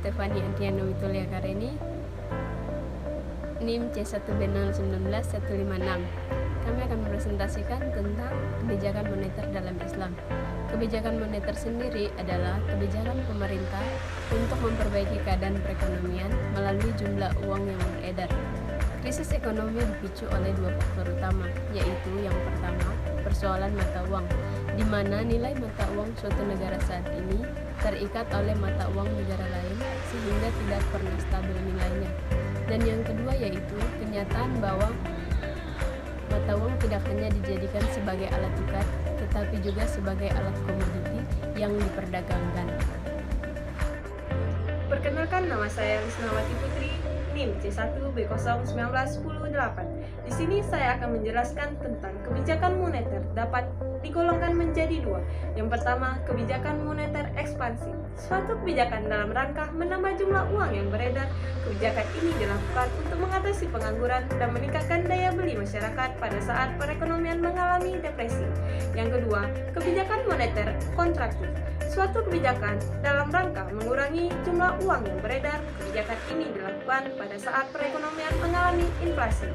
Stefani Andriano Witulia Kareni, NIM C1B019156. Kami akan mempresentasikan tentang kebijakan moneter dalam Islam. Kebijakan moneter sendiri adalah kebijakan pemerintah untuk memperbaiki keadaan perekonomian melalui jumlah uang yang beredar. Krisis ekonomi dipicu oleh dua faktor utama, yaitu yang pertama, persoalan mata uang, di mana nilai mata uang suatu negara saat ini terikat oleh mata uang negara lain sehingga tidak pernah stabil nilainya. Dan yang kedua yaitu kenyataan bahwa mata uang tidak hanya dijadikan sebagai alat tukar, tetapi juga sebagai alat komoditi yang diperdagangkan. Perkenalkan, nama saya Lisnawati Putri, NIM C1B01918. Di sini saya akan menjelaskan tentang kebijakan moneter dapat digolongkan menjadi dua. Yang pertama, kebijakan moneter ekspansi. Suatu kebijakan dalam rangka menambah jumlah uang yang beredar. Kebijakan ini dilakukan untuk mengatasi pengangguran dan meningkatkan daya beli masyarakat pada saat perekonomian mengalami depresi. Yang kedua, kebijakan moneter kontraktif. Suatu kebijakan dalam rangka mengurangi jumlah uang yang beredar. Kebijakan ini dilakukan pada saat perekonomian mengalami inflasi.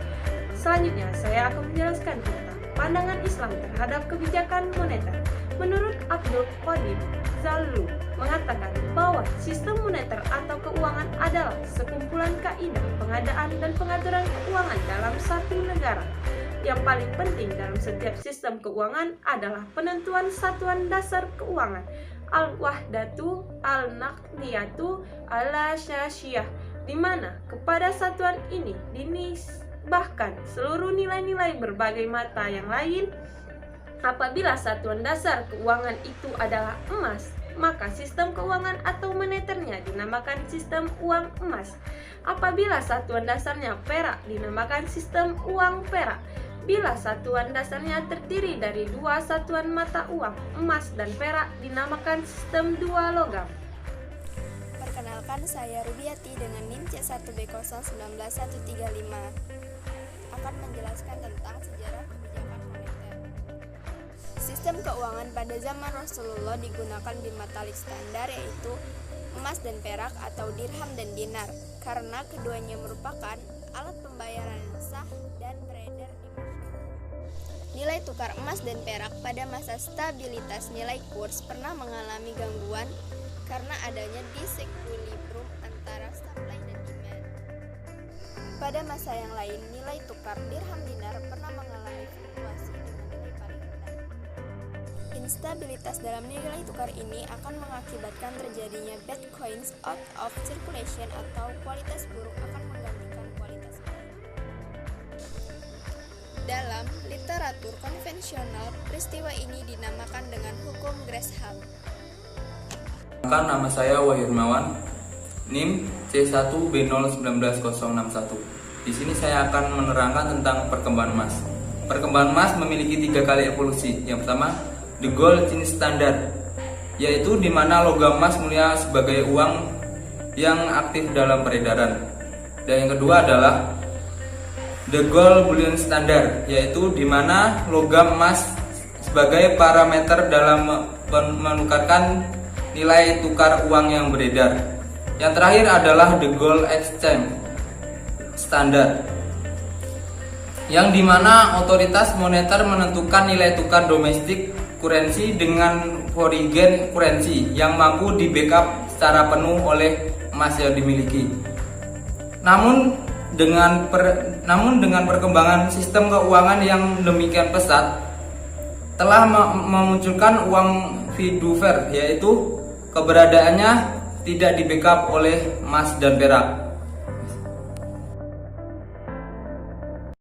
Selanjutnya, saya akan menjelaskan tentang pandangan Islam terhadap kebijakan moneter. Menurut Abdul Qadir Zallu mengatakan bahwa sistem moneter atau keuangan adalah sekumpulan kaidah pengadaan dan pengaturan keuangan dalam satu negara. Yang paling penting dalam setiap sistem keuangan adalah penentuan satuan dasar keuangan, al-wahdatu al-naqdiyatu al-asyasiyah, di mana kepada satuan ini dinisbahkan seluruh nilai-nilai berbagai mata yang lain. Apabila satuan dasar keuangan itu adalah emas, maka sistem keuangan atau moneternya dinamakan sistem uang emas. Apabila satuan dasarnya perak, dinamakan sistem uang perak. Bila satuan dasarnya terdiri dari dua satuan mata uang, emas dan perak, dinamakan sistem dua logam. Perkenalkan, saya Rubiati dengan NIM C1B0191835 akan menjelaskan tentang sejarah kebijakan moneter. Sistem keuangan pada zaman Rasulullah digunakan bimetalik standar, yaitu emas dan perak atau dirham dan dinar, karena keduanya merupakan alat pembayaran yang sah dan beredar di masyarakat. Nilai tukar emas dan perak pada masa stabilitas nilai kurs pernah mengalami gangguan karena adanya disequilibrium antara supply dan demand. Pada masa yang lain, nilai tukar dirham dinar pernah mengalami fluktuasi dengan nilai paling rendah. Instabilitas dalam nilai tukar ini akan mengakibatkan terjadinya bad coins out of circulation atau kualitas buruk akan menggantikan kualitas baik. Dalam literatur konvensional, peristiwa ini dinamakan dengan hukum Gresham. Nama saya Wahyu Hermawan, NIM C1B01901. Di sini saya akan menerangkan tentang perkembangan emas. Perkembangan emas memiliki 3 kali evolusi. Yang pertama, the gold chain standard, yaitu di mana logam emas mulia sebagai uang yang aktif dalam peredaran. Dan yang kedua adalah the gold bullion standard, yaitu di mana logam emas sebagai parameter dalam menukarkan nilai tukar uang yang beredar. Yang terakhir adalah the gold exchange standard, yang dimana otoritas moneter menentukan nilai tukar domestik currency dengan foreign currency yang mampu di backup secara penuh oleh emas yang dimiliki. Namun dengan perkembangan sistem keuangan yang demikian pesat, telah memunculkan uang fiduciar, yaitu keberadaannya tidak di backup oleh emas dan perak.